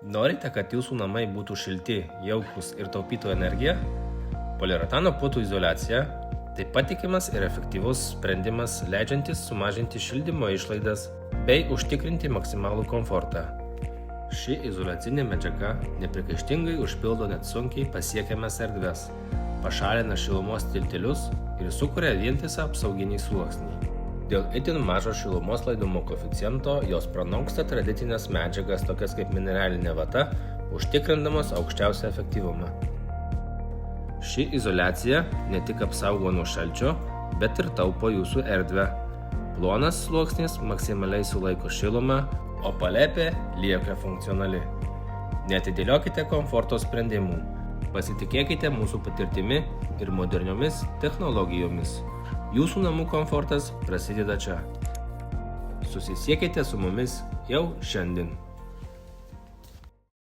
Norite, kad jūsų namai būtų šilti, jaukus ir taupytų energiją? Poliuretano putų izoliacija – tai patikimas ir efektyvus sprendimas, leidžiantis sumažinti šildymo išlaidas bei užtikrinti maksimalų komfortą. Ši izoliacinė medžiaga neprikaištingai užpildo net sunkiai pasiekiamas erdves, pašalina šilumos tiltelius ir sukuria vientisą apsauginį sluoksnį. Dėl itin mažo šilumos laidumo koeficiento jos pranoksta tradicinės medžiagas tokias kaip mineralinė vata, užtikrindamos aukščiausią efektyvumą. Ši izoliacija ne tik apsaugo nuo šalčio, bet ir taupo jūsų erdvę. Plonas sluoksnis maksimaliai sulaiko šilumą, o palėpė lieka funkcionali. Neatidėliokite komforto sprendimų. Pasitikėkite mūsų patirtimi ir moderniomis technologijomis. Jūsų namų komfortas prasideda čia. Susisiekite su mumis jau šiandien.